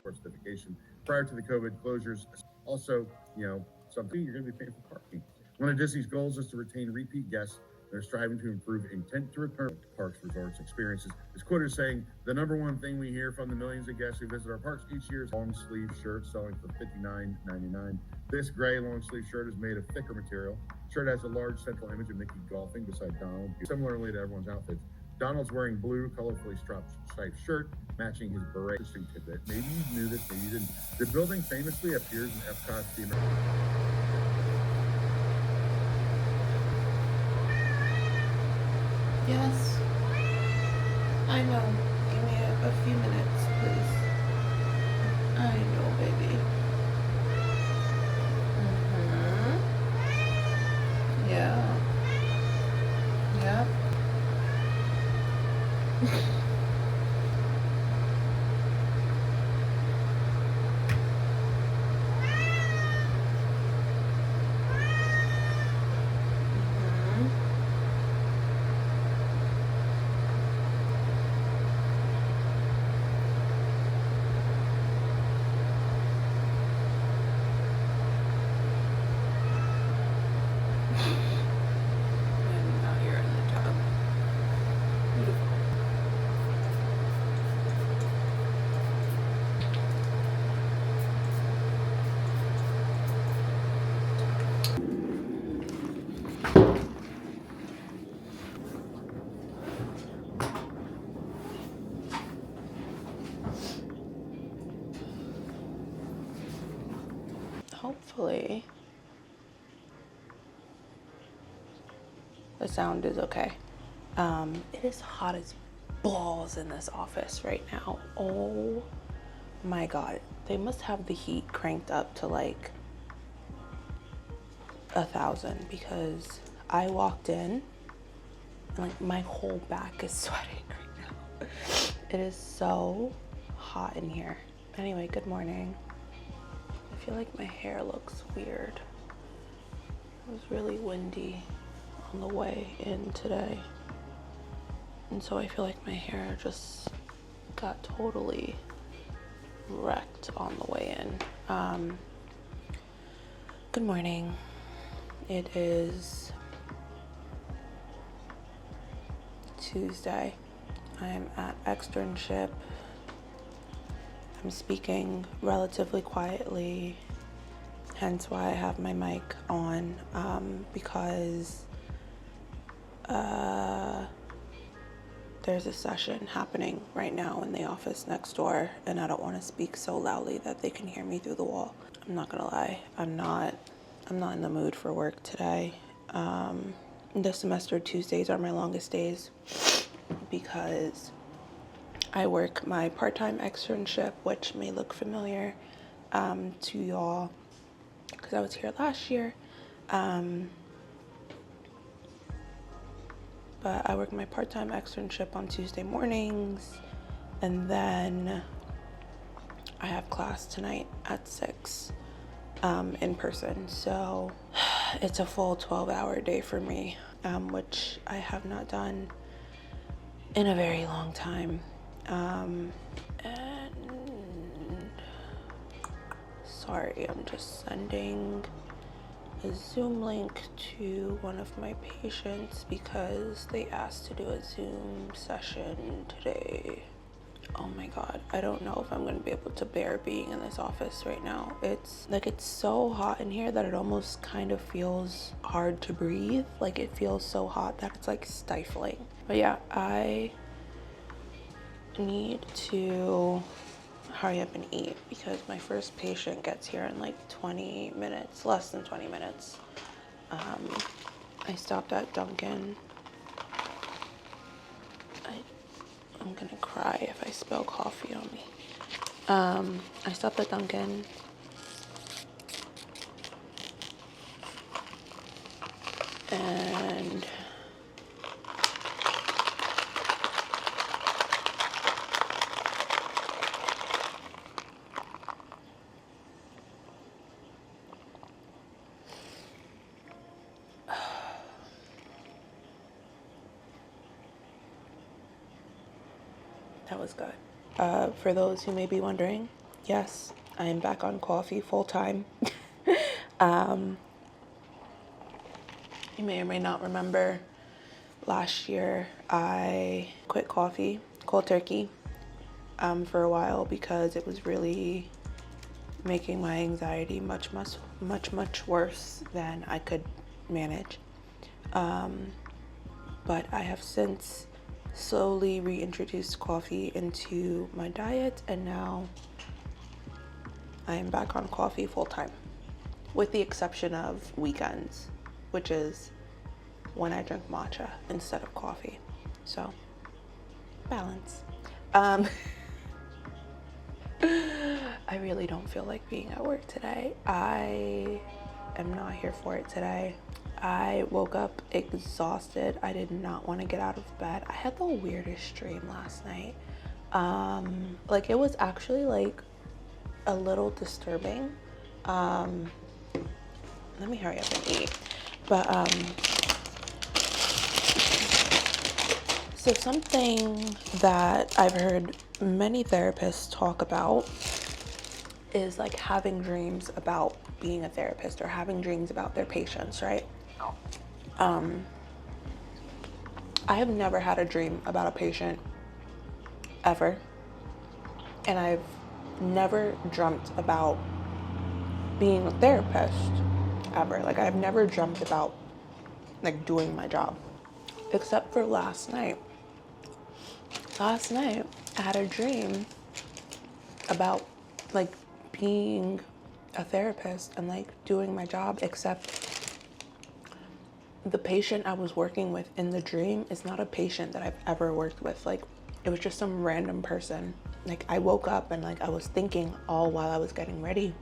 Certification prior to the COVID closures. Also, something you're going to be paying for parking. One of Disney's goals is to retain repeat guests. They're striving to improve intent to return to parks, resorts, experiences. Is quoted as saying, "The number one thing we hear from the millions of guests who visit our parks each year is long sleeve shirts selling for $59.99. This gray long sleeve shirt is made of thicker material. Shirt has a large central image of Mickey golfing beside Donald. Similarly to everyone's outfits, Donald's wearing blue, colorfully striped shirt, matching his beret." Interesting tidbit. Maybe you knew this, maybe you didn't. The building famously appears in Epcot's The Yes. I know. Give me a few minutes, please. I know, baby. Yeah. Yep. And now you're in the tub. Beautiful. Hopefully the sound is okay. It is hot as balls in this office right now. Oh my god, they must have the heat cranked up to like 1,000 because I walked in and like my whole back is sweating right now. It is so hot in here. Anyway, good morning. I feel like my hair looks weird. It was really windy on the way in today, and so I feel like my hair just got totally wrecked on the way in. Good morning. It is Tuesday. I'm at externship. I'm speaking relatively quietly, hence why I have my mic on, because there's a session happening right now in the office next door, and I don't want to speak so loudly that they can hear me through the wall. I'm not gonna lie, I'm not in the mood for work today. This semester, Tuesdays are my longest days because I work my part-time externship, which may look familiar to y'all because I was here last year. But I work my part-time externship on Tuesday mornings, and then I have class tonight at 6 in person. So it's a full 12-hour day for me, which I have not done in a very long time. And sorry, I'm just sending a Zoom link to one of my patients because they asked to do a Zoom session today. Oh my god, I don't know if I'm gonna be able to bear being in this office right now. It's so hot in here that it almost kind of feels hard to breathe. Like it feels so hot that it's like stifling. But yeah, I need to hurry up and eat because my first patient gets here in like 20 minutes, less than 20 minutes. I stopped at Dunkin'. I'm gonna cry if I spill coffee on me. I stopped at Dunkin'. And that was good. For those who may be wondering, yes, I am back on coffee full time. You may or may not remember last year I quit coffee cold turkey for a while because it was really making my anxiety much worse than I could manage. But I have since slowly reintroduced coffee into my diet, and now I am back on coffee full time, with the exception of weekends, which is when I drink matcha instead of coffee. So, balance. I really don't feel like being at work today. I am not here for it today. I woke up exhausted. I did not want to get out of bed. I had the weirdest dream last night. Like, it was actually like a little disturbing. Let me hurry up and eat. But so something that I've heard many therapists talk about is like having dreams about being a therapist, or having dreams about their patients, right? I have never had a dream about a patient ever, and I've never dreamt about being a therapist ever. Like, I've never dreamt about like doing my job, except for last night. Last night I had a dream about like being a therapist and like doing my job, except the patient I was working with in the dream is not a patient that I've ever worked with. Like, it was just some random person. Like, I woke up and like I was thinking all while I was getting ready.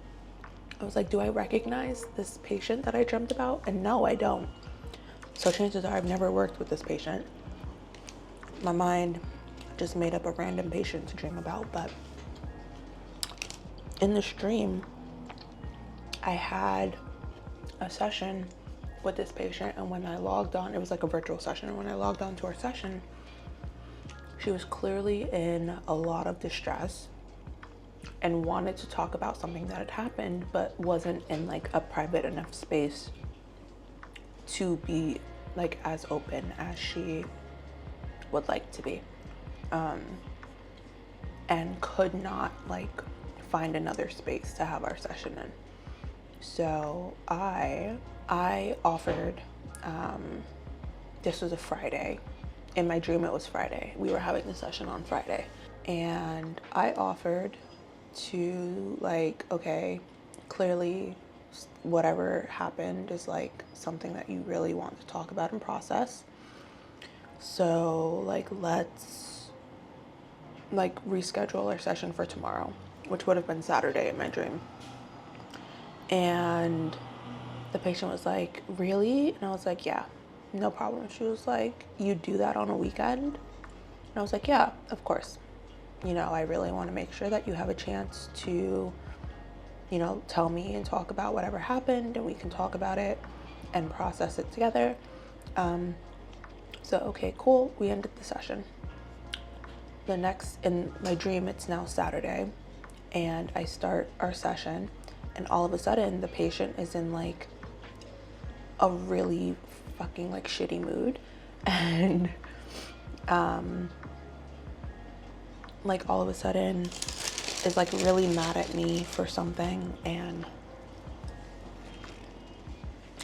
I was like, do I recognize this patient that I dreamt about? And no, I don't. So chances are I've never worked with this patient. My mind just made up a random patient to dream about. But in this dream, I had a session with this patient, and when I logged on, it was like a virtual session, and when I logged on to our session, she was clearly in a lot of distress and wanted to talk about something that had happened, but wasn't in like a private enough space to be like as open as she would like to be, and could not like find another space to have our session in. So I offered, this was a Friday. In my dream, it was Friday. We were having the session on Friday. And I offered to like, okay, clearly whatever happened is like something that you really want to talk about and process. So like, let's like reschedule our session for tomorrow, which would have been Saturday in my dream. And the patient was like, really? And I was like, yeah, no problem. She was like, you do that on a weekend? And I was like, yeah, of course. You know, I really want to make sure that you have a chance to, you know, tell me and talk about whatever happened, and we can talk about it and process it together. So, okay, cool. We ended the session. The next, in my dream, it's now Saturday, and I start our session, and all of a sudden the patient is in like a really fucking like shitty mood, and like all of a sudden is like really mad at me for something,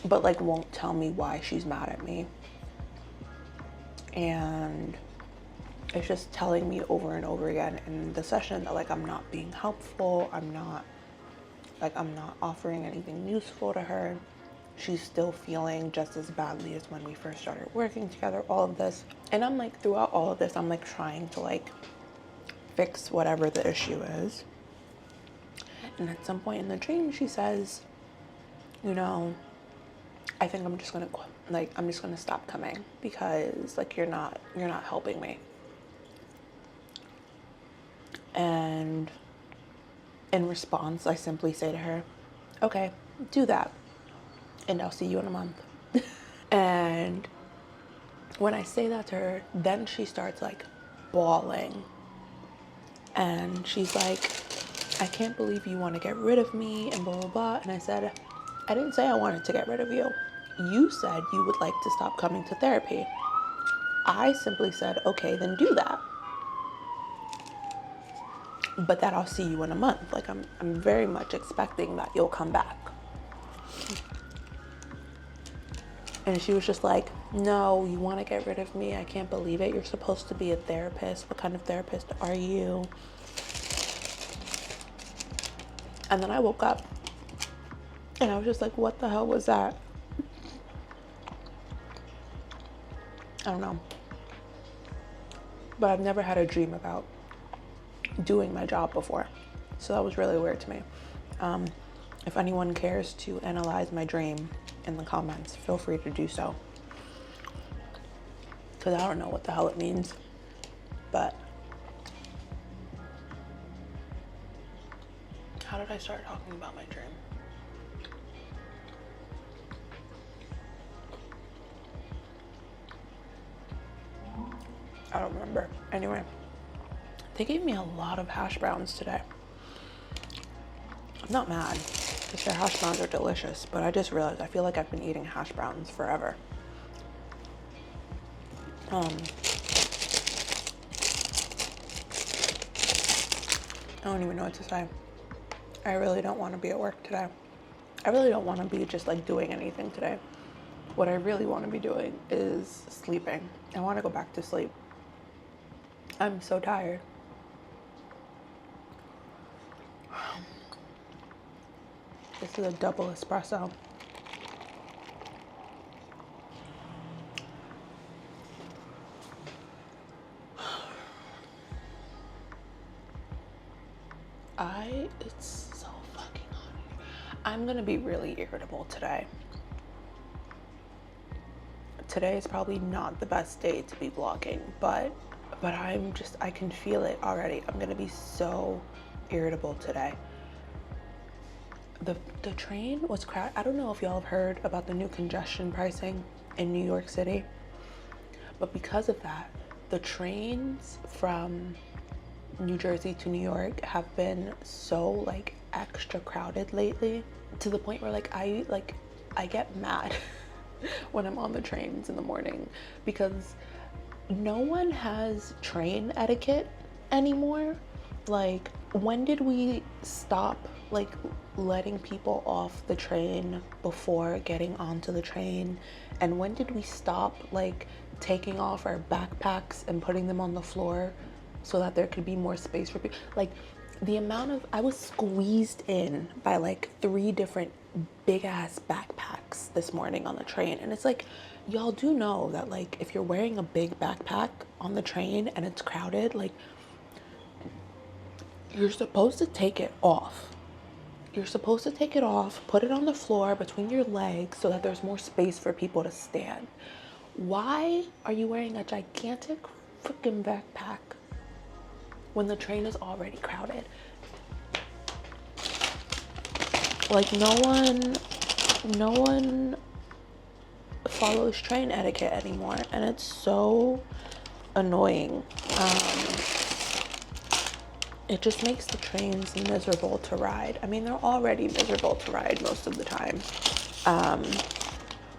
but like won't tell me why she's mad at me, and it's just telling me over and over again in the session that like I'm not being helpful, I'm not offering anything useful to her. She's still feeling just as badly as when we first started working together, all of this. And I'm like, throughout all of this, I'm like trying to like fix whatever the issue is. And at some point in the dream, she says, you know, I think I'm just gonna stop coming because like you're not helping me. And in response, I simply say to her, okay, do that, and I'll see you in a month. And when I say that to her, then she starts like bawling. And she's like, I can't believe you want to get rid of me and blah, blah, blah. And I said, I didn't say I wanted to get rid of you. You said you would like to stop coming to therapy. I simply said, okay, then do that. But that I'll see you in a month. Like I'm very much expecting that you'll come back. And she was just like, no, you want to get rid of me? I can't believe it. You're supposed to be a therapist. What kind of therapist are you? And then I woke up and I was just like, what the hell was that? I don't know. But I've never had a dream about doing my job before. So that was really weird to me. If anyone cares to analyze my dream in the comments, feel free to do so. Because I don't know what the hell it means. But how did I start talking about my dream? I don't remember. Anyway, they gave me a lot of hash browns today. I'm not mad because their hash browns are delicious, but I just realized I feel like I've been eating hash browns forever. I don't even know what to say. I really don't want to be at work today. I really don't want to be just like doing anything today. What I really want to be doing is sleeping. I want to go back to sleep. I'm so tired. This is a double espresso. It's so fucking hot. I'm gonna be really irritable today. Today is probably not the best day to be vlogging, but I can feel it already. I'm gonna be so irritable today. The train was crowded. I don't know if y'all have heard about the new congestion pricing in New York City, but because of that, the trains from New Jersey to New York have been so like extra crowded lately, to the point where I get mad when I'm on the trains in the morning, because no one has train etiquette anymore. Like, when did we stop like letting people off the train before getting onto the train? And when did we stop like taking off our backpacks and putting them on the floor so that there could be more space for people? Like, the amount of, I was squeezed in by like 3 different big ass backpacks this morning on the train. And it's like, y'all do know that like if you're wearing a big backpack on the train and it's crowded, like you're supposed to take it off. You're supposed to take it off, put it on the floor between your legs so that there's more space for people to stand. Why are you wearing a gigantic freaking backpack when the train is already crowded? Like, no one follows train etiquette anymore, and it's so annoying. It just makes the trains miserable to ride. I mean, they're already miserable to ride most of the time.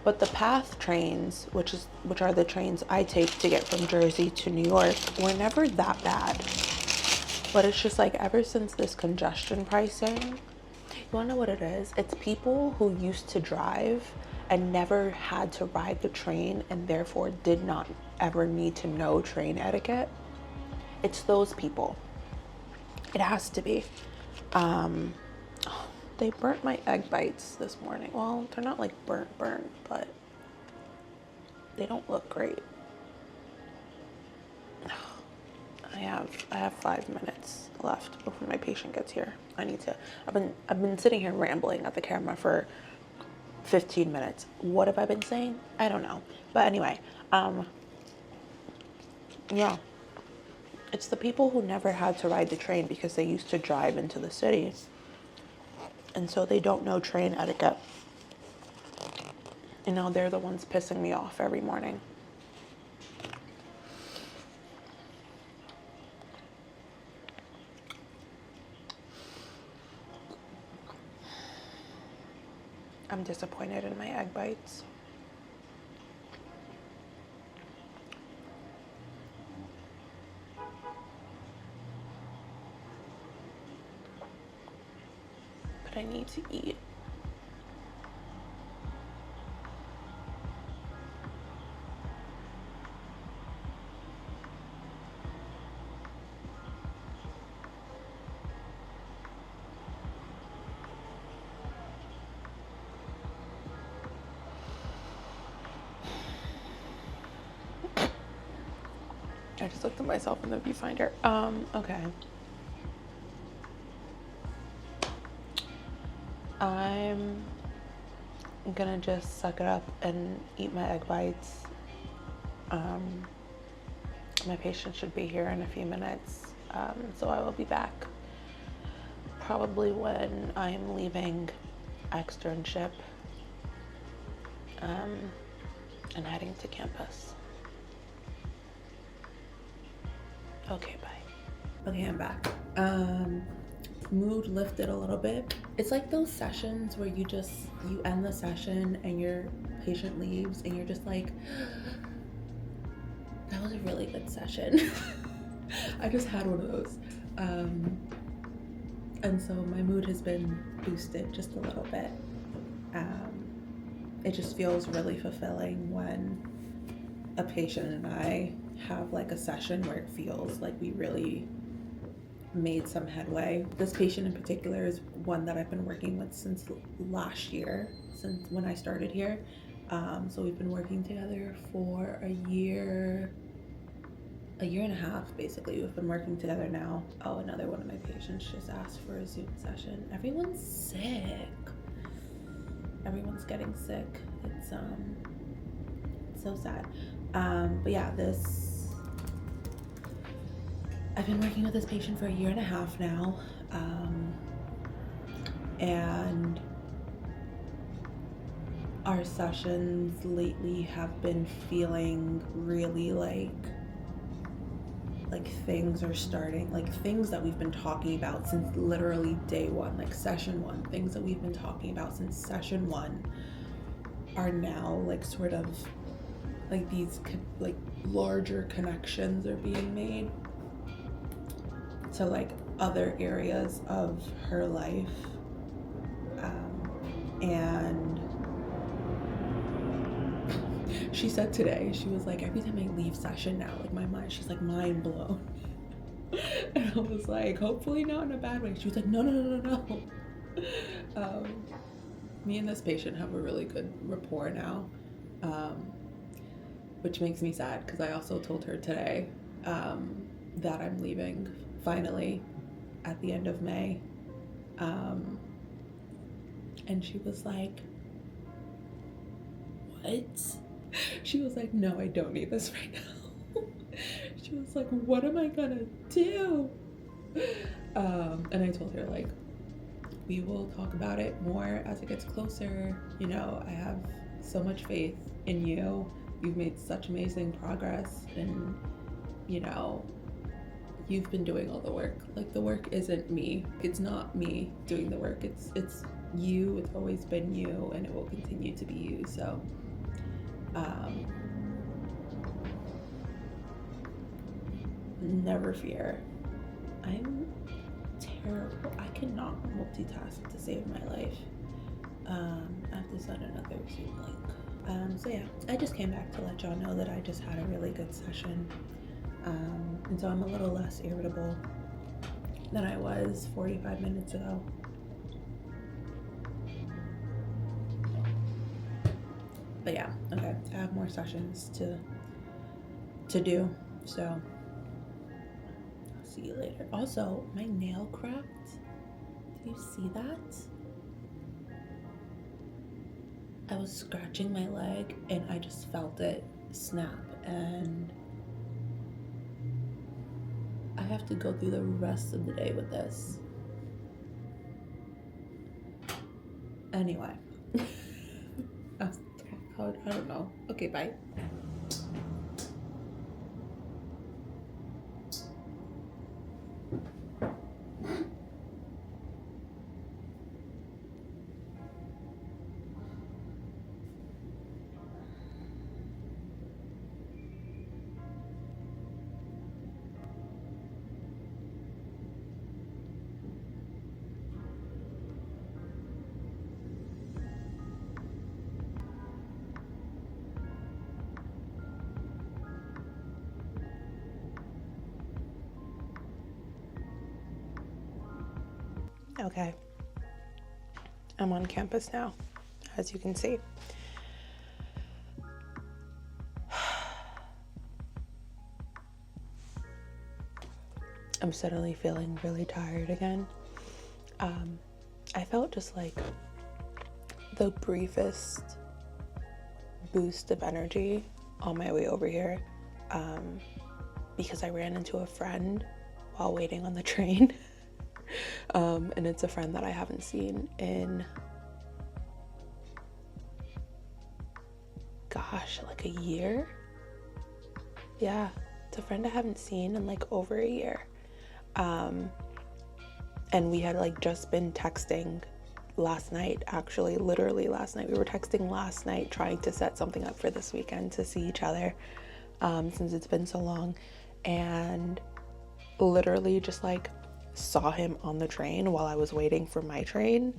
But the PATH trains, which are the trains I take to get from Jersey to New York, were never that bad. But it's just like, ever since this congestion pricing, you wanna know what it is? It's people who used to drive and never had to ride the train and therefore did not ever need to know train etiquette. It's those people. It has to be. They burnt my egg bites this morning. Well, they're not like burnt, but they don't look great. I have 5 minutes left before my patient gets here. I've been sitting here rambling at the camera for 15 minutes. What have I been saying? I don't know. But anyway, yeah. It's the people who never had to ride the train because they used to drive into the city. And so they don't know train etiquette. You know, they're the ones pissing me off every morning. I'm disappointed in my egg bites. But I need to eat. I just looked at myself in the viewfinder. Okay. I'm gonna just suck it up and eat my egg bites. My patient should be here in a few minutes, so I will be back probably when I'm leaving externship and heading to campus. Okay, bye. Okay, I'm back. Mood lifted a little bit. It's like those sessions where you end the session and your patient leaves and you're just like, that was a really good session. I just had one of those. And so my mood has been boosted just a little bit. It just feels really fulfilling when a patient and I have like a session where it feels like we really made some headway. This patient in particular is one that I've been working with since last year, since when I started here. So we've been working together for a year and a half, basically. We've been working together now. Oh, another one of my patients just asked for a Zoom session. Everyone's sick. Everyone's getting sick. It's so sad. But yeah, I've been working with this patient for a year and a half now. And our sessions lately have been feeling really like things are starting, like things that we've been talking about since literally day one, like session one, things that we've been talking about since session one are now like sort of like these like larger connections are being made to like other areas of her life. And she said today, she was like, every time I leave session now, like my mind, she's like mind blown. And I was like, hopefully not in a bad way. She was like, no. Me and this patient have a really good rapport now, which makes me sad because I also told her today that I'm leaving finally at the end of May. And she was like, what? She was like, no, I don't need this right now. She was like, what am I gonna do? And I told her, like, we will talk about it more as it gets closer. You know, I have so much faith in you. You've made such amazing progress, and, you know, you've been doing all the work. Like, the work isn't me. It's not me doing the work. It's you. It's always been you, and it will continue to be you. So, never fear. I'm terrible. I cannot multitask to save my life. I have to send another Zoom link. So yeah, I just came back to let y'all know that I just had a really good session. And so I'm a little less irritable than I was 45 minutes ago. But yeah, okay, I have more sessions to do, so I'll see you later. Also, my nail cracked. Did you see that? I was scratching my leg and I just felt it snap, and I have to go through the rest of the day with this. Anyway. I don't know. Okay, bye. Okay. I'm on campus now, as you can see. I'm suddenly feeling really tired again. I felt just like the briefest boost of energy on my way over here, because I ran into a friend while waiting on the train. And it's a friend that I haven't seen in, gosh, like a year. Yeah, it's a friend I haven't seen in like over a year. And we had like just been texting last night, actually, literally last night. We were texting last night trying to set something up for this weekend to see each other, since it's been so long. And literally just like saw him on the train while I was waiting for my train,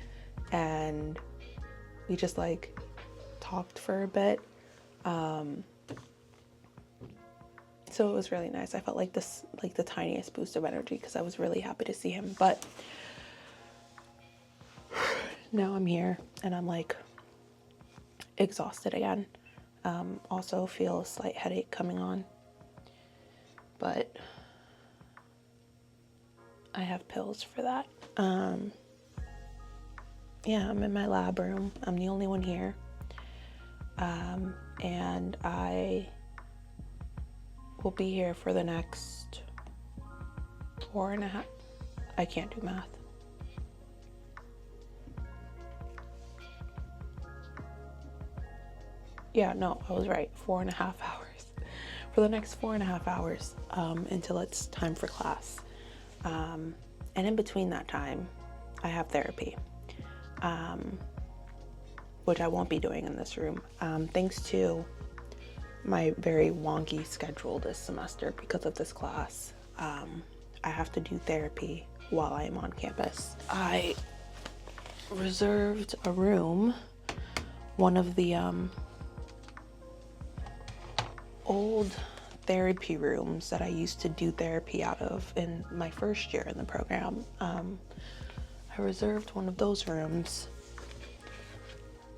and we just like talked for a bit. So it was really nice. I felt like this, like the tiniest boost of energy, because I was really happy to see him. But now I'm here and I'm like exhausted again. Also feel a slight headache coming on, but I have pills for that. Yeah, I'm in my lab room. I'm the only one here. And I will be here for the next 4.5. I can't do math. Yeah, no, I was right. 4.5 hours. For the next 4.5 hours, until it's time for class. And in between that time, I have therapy, which I won't be doing in this room, thanks to my very wonky schedule this semester because of this class. I have to do therapy while I am on campus. I reserved a room, one of the old therapy rooms that I used to do therapy out of in my first year in the program. I reserved one of those rooms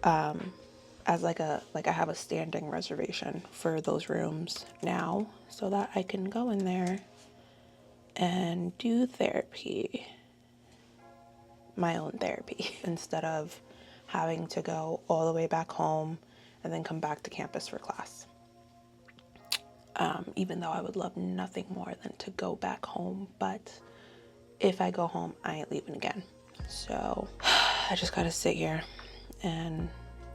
as like I have a standing reservation for those rooms now, so that I can go in there and do therapy, my own therapy, instead of having to go all the way back home and then come back to campus for class. Even though I would love nothing more than to go back home, but if I go home, I ain't leaving again. So I just gotta sit here and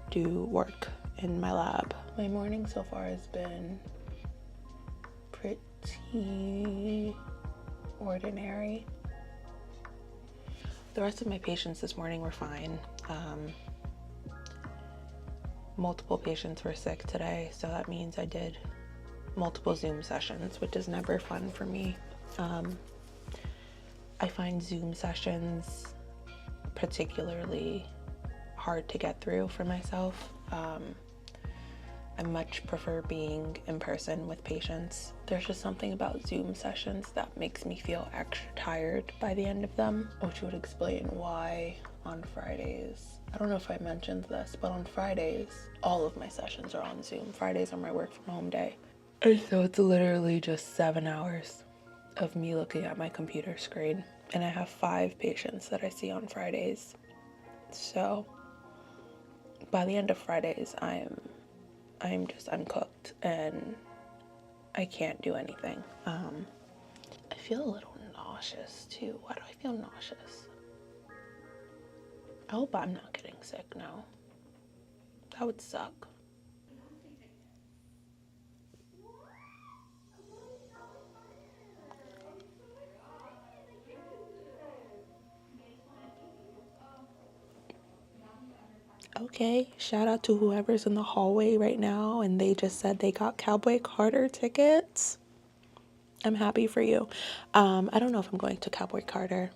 do work in my lab. My morning so far has been pretty ordinary. The rest of my patients this morning were fine. Multiple patients were sick today, so that means I did multiple Zoom sessions, which is never fun for me. I find Zoom sessions particularly hard to get through for myself. I much prefer being in person with patients. There's just something about Zoom sessions that makes me feel extra tired by the end of them, which would explain why on Fridays, I don't know if I mentioned this, but on Fridays, all of my sessions are on Zoom. Fridays are my work from home day. And so it's literally just 7 hours of me looking at my computer screen. And I have 5 patients that I see on Fridays. So by the end of Fridays, I'm just uncooked and I can't do anything. I feel a little nauseous too. Why do I feel nauseous? I hope I'm not getting sick now. That would suck. Okay, shout out to whoever's in the hallway right now and they just said they got Cowboy Carter tickets. I'm happy for you. I don't know if I'm going to Cowboy Carter.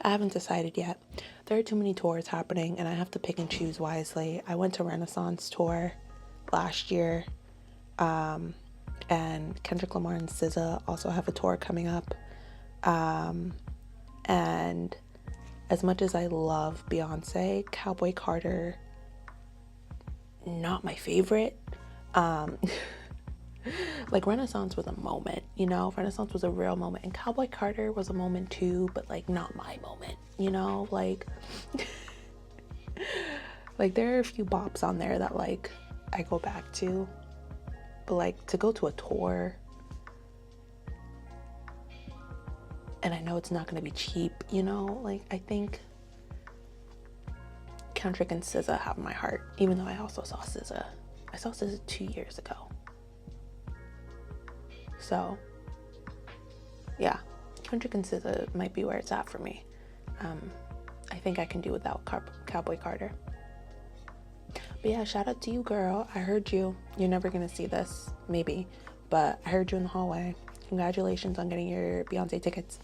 I haven't decided yet. There are too many tours happening and I have to pick and choose wisely. I went to Renaissance tour last year, and Kendrick Lamar and SZA also have a tour coming up. And as much as I love Beyonce, Cowboy Carter, not my favorite. Like Renaissance was a moment, you know, Renaissance was a real moment, and Cowboy Carter was a moment too, but like not my moment, you know, like like there are a few bops on there that like I go back to, but like to go to a tour, and I know it's not going to be cheap, you know, like I think Kendrick and SZA have my heart, even though I also saw SZA. I saw SZA 2 years ago. So, yeah, Kendrick and SZA might be where it's at for me. I think I can do without Cowboy Carter. But yeah, shout out to you, girl. I heard you. You're never going to see this, maybe, but I heard you in the hallway. Congratulations on getting your Beyonce tickets.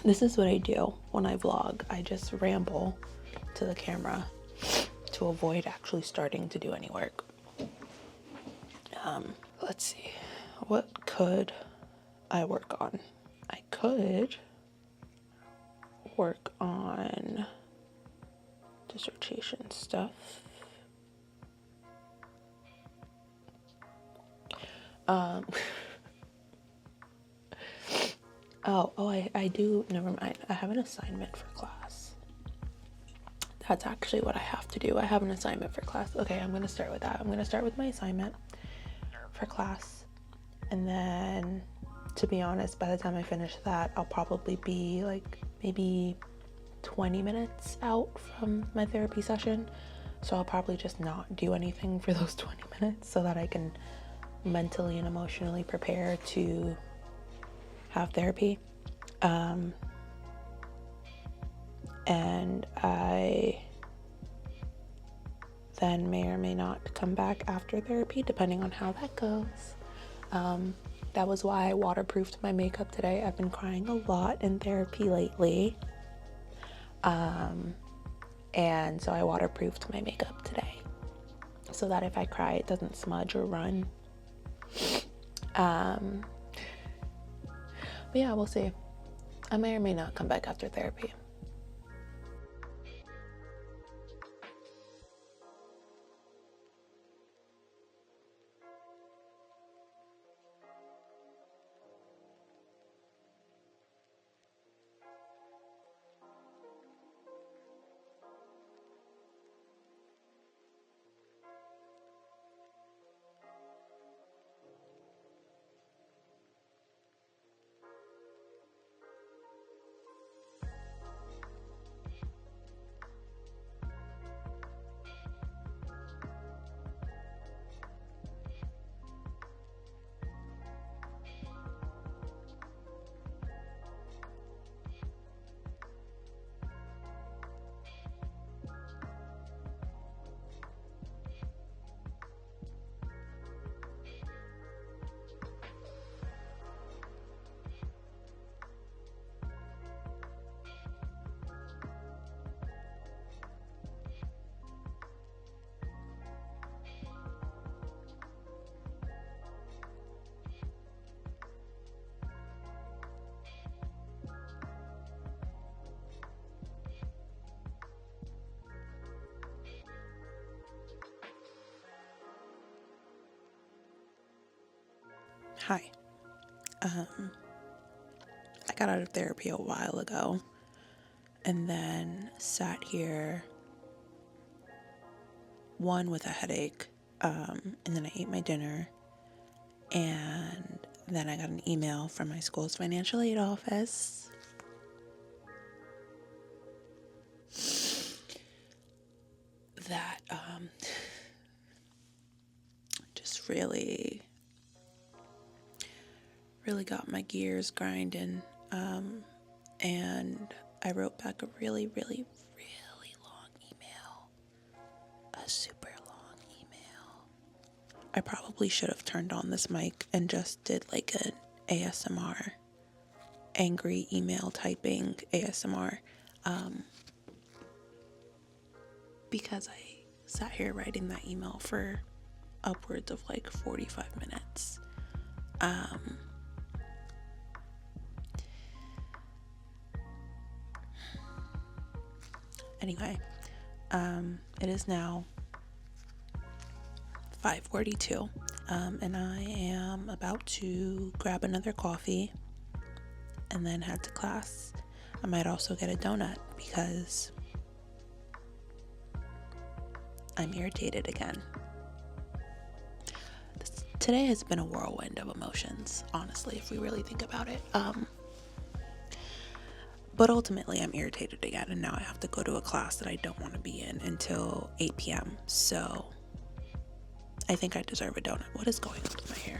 This is what I do when I vlog. I just ramble to the camera to avoid actually starting to do any work. Let's see. What could I work on? I could work on dissertation stuff. I do, never mind. I have an assignment for class. That's actually what I have to do. I have an assignment for class. Okay, I'm going to start with that. I'm going to start with my assignment for class. And then, to be honest, by the time I finish that, I'll probably be like maybe 20 minutes out from my therapy session. So I'll probably just not do anything for those 20 minutes so that I can mentally and emotionally prepare to have therapy. And I then may or may not come back after therapy, depending on how that goes. That was why I waterproofed my makeup today. I've been crying a lot in therapy lately. And so I waterproofed my makeup today so that if I cry, it doesn't smudge or run. But yeah, we'll see. I may or may not come back after therapy. Hi. I got out of therapy a while ago and then sat here, one, with a headache, and then I ate my dinner, and then I got an email from my school's financial aid office that just really got my gears grinding, and I wrote back a really long email, a super long email. I probably should have turned on this mic and just did like an ASMR, angry email typing ASMR, because I sat here writing that email for upwards of like 45 minutes. Anyway, it is now 5:42, and I am about to grab another coffee and then head to class. I might also get a donut because I'm irritated again. Today has been a whirlwind of emotions, honestly, if we really think about it. But ultimately, I'm irritated again, and now I have to go to a class that I don't want to be in until 8 p.m. So I think I deserve a donut. What is going on with my hair?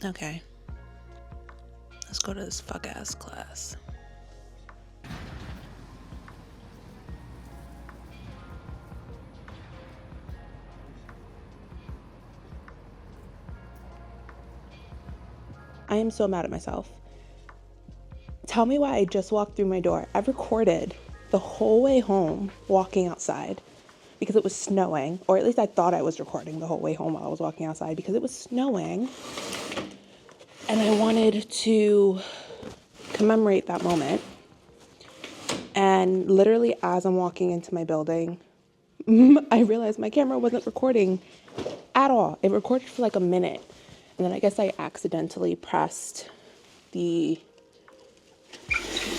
Okay. Let's go to this fuck-ass class. I am so mad at myself. Tell me why I just walked through my door. I've recorded the whole way home walking outside because it was snowing, or at least I thought I was recording the whole way home while I was walking outside because it was snowing. And I wanted to commemorate that moment. And literally as I'm walking into my building, I realized my camera wasn't recording at all. It recorded for like a minute. And then I guess I accidentally pressed the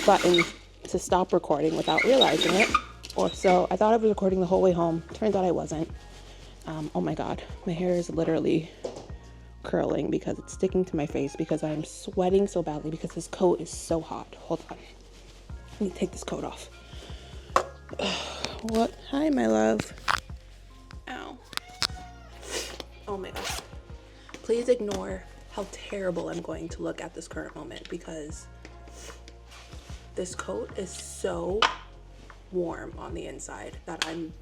button to stop recording without realizing it. Or so I thought I was recording the whole way home. Turns out I wasn't. Oh my God, my hair is literally curling because it's sticking to my face because I'm sweating so badly because this coat is so hot. Hold on. Let me take this coat off. What? Hi, my love. Ow. Oh my God. Please ignore how terrible I'm going to look at this current moment because this coat is so warm on the inside that I'm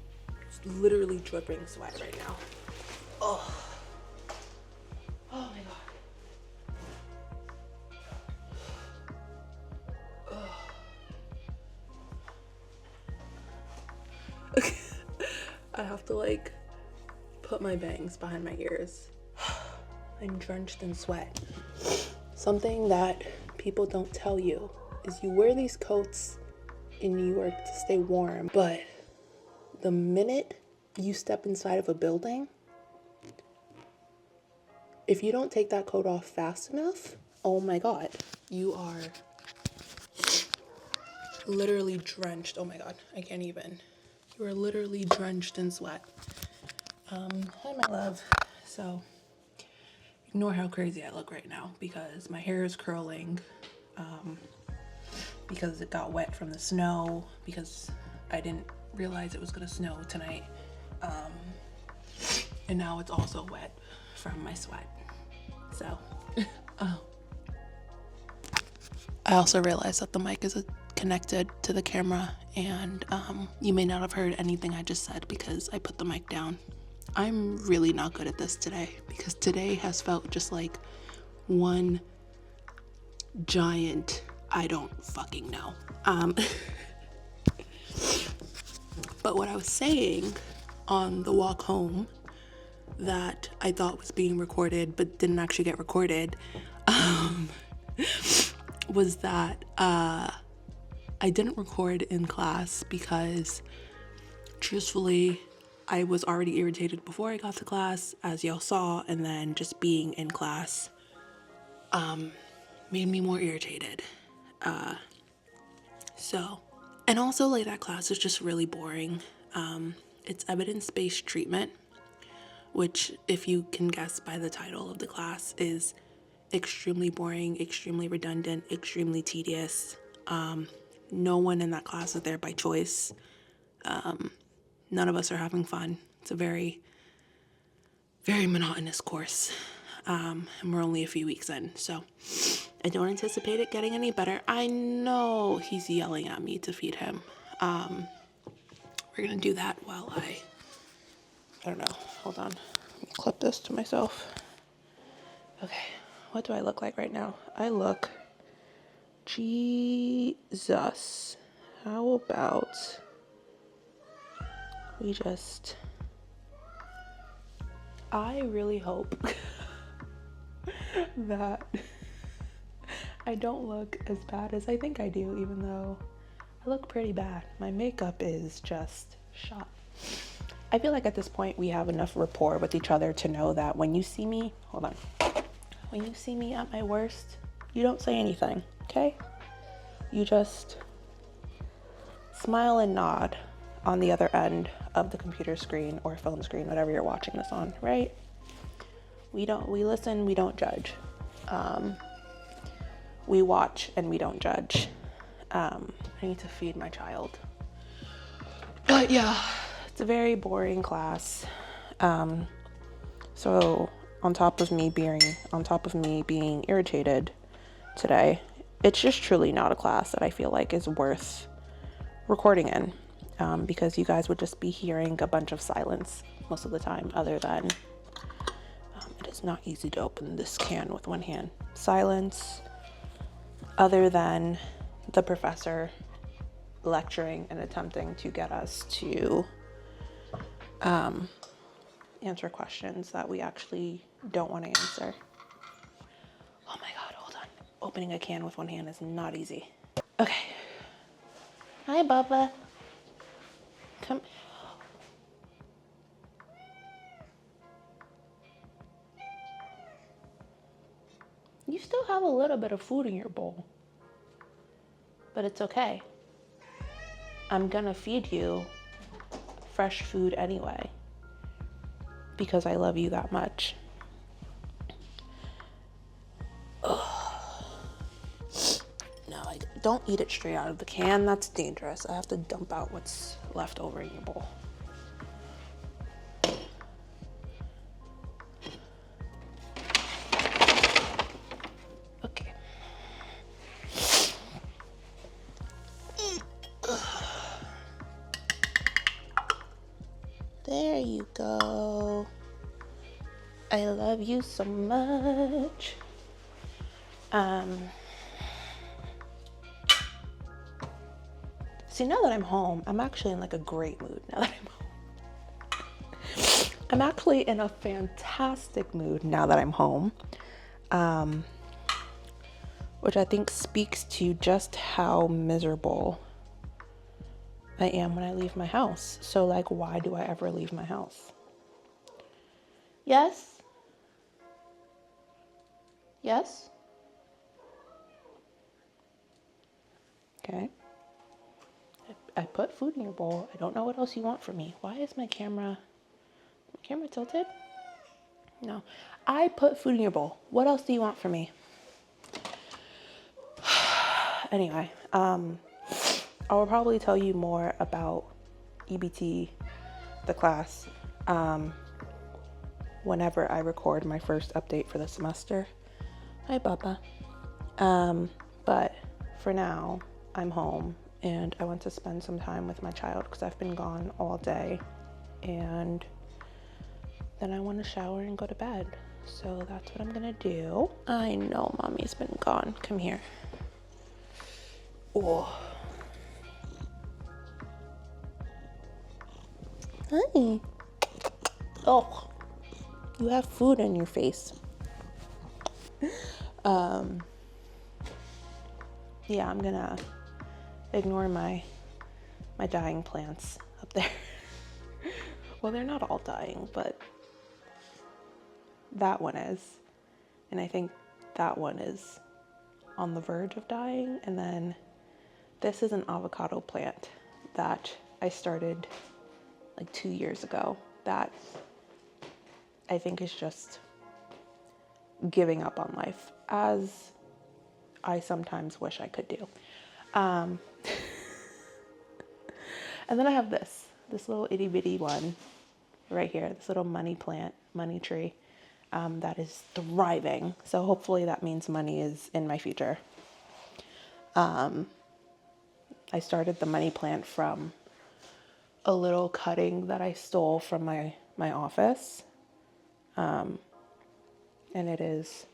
literally dripping sweat right now. Oh. Oh my God. Okay. I have to like put my bangs behind my ears. I'm drenched in sweat. Something that people don't tell you is you wear these coats in New York to stay warm, but the minute you step inside of a building, if you don't take that coat off fast enough, oh my God, you are literally drenched. Oh my God, I can't even. You are literally drenched in sweat. Hi, my love. So ignore how crazy I look right now because my hair is curling, because it got wet from the snow, because I didn't realize it was gonna snow tonight. And now it's also wet from my sweat. So, I also realized that the mic is connected to the camera, and you may not have heard anything I just said because I put the mic down. I'm really not good at this today because today has felt just like one giant I don't fucking know. But what I was saying on the walk home that I thought was being recorded but didn't actually get recorded was that I didn't record in class because truthfully I was already irritated before I got to class, as y'all saw, and then just being in class made me more irritated. And also like that class is just really boring. It's evidence-based treatment, which, if you can guess by the title of the class, is extremely boring, extremely redundant, extremely tedious. No one in that class is there by choice. None of us are having fun. It's a very, very monotonous course. And we're only a few weeks in, so I don't anticipate it getting any better. I know he's yelling at me to feed him. We're gonna do that while I don't know. Hold on. Let me clip this to myself. Okay. What do I look like right now? I look Jesus. How about we just... I really hope that I don't look as bad as I think I do, even though I look pretty bad. My makeup is just shot. I feel like at this point we have enough rapport with each other to know that when you see me, hold on, when you see me at my worst, you don't say anything, okay? You just smile and nod on the other end of the computer screen or phone screen, whatever you're watching this on, right? We listen, we don't judge. We watch and we don't judge. I need to feed my child. But yeah, it's a very boring class. So on top of me being irritated today, it's just truly not a class that I feel like is worth recording in, because you guys would just be hearing a bunch of silence most of the time, other than it is not easy to open this can with one hand. Silence, other than the professor lecturing and attempting to get us to answer questions that we actually don't want to answer. Oh my God, hold on. Opening a can with one hand is not easy. Okay. Hi, Bubba. Come. You still have a little bit of food in your bowl, but it's okay. I'm gonna feed you fresh food anyway, because I love you that much. Ugh. No, I don't eat it straight out of the can. That's dangerous. I have to dump out what's left over in your bowl. Okay. There you go. I love you so much. See, now that I'm home, I'm actually in like a great mood now that I'm home. I'm actually in a fantastic mood now that I'm home. Which I think speaks to just how miserable I am when I leave my house. So like, why do I ever leave my house? Yes? Yes? Okay. I put food in your bowl. I don't know what else you want from me. Why is my camera tilted? No. I put food in your bowl. What else do you want from me? Anyway, I will probably tell you more about EBT, the class, whenever I record my first update for the semester. Hi, Bubba. But for now, I'm home and I want to spend some time with my child because I've been gone all day, and then I want to shower and go to bed. So that's what I'm gonna do. I know mommy's been gone. Come here. Oh. Hi. Oh, you have food in your face. Yeah, I'm gonna ignore my dying plants up there. Well, they're not all dying, but that one is. And I think that one is on the verge of dying. And then this is an avocado plant that I started like 2 years ago that I think is just giving up on life, as I sometimes wish I could do. And then I have this little itty bitty one right here, this little money plant, money tree, that is thriving. So hopefully that means money is in my future. I started the money plant from a little cutting that I stole from my office. And it is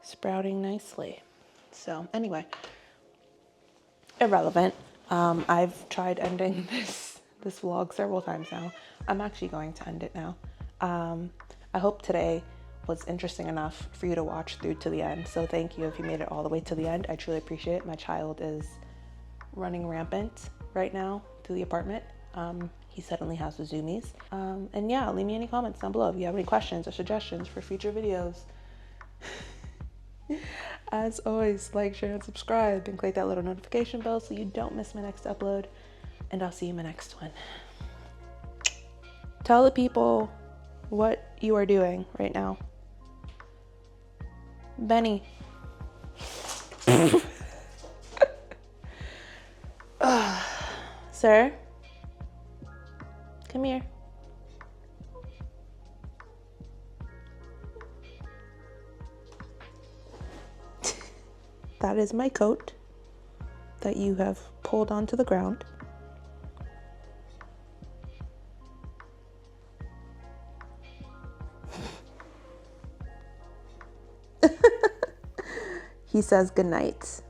sprouting nicely. So anyway, irrelevant. I've tried ending this vlog several times now. I'm actually going to end it now. I hope today was interesting enough for you to watch through to the end. So thank you if you made it all the way to the end. I truly appreciate it. My child is running rampant right now through the apartment. He suddenly has the zoomies. And yeah, leave me any comments down below if you have any questions or suggestions for future videos. As always, like, share, and subscribe, and click that little notification bell so you don't miss my next upload. And I'll see you in my next one. Tell the people what you are doing right now. Benny. Sir? Come here. That is my coat that you have pulled onto the ground. He says good night.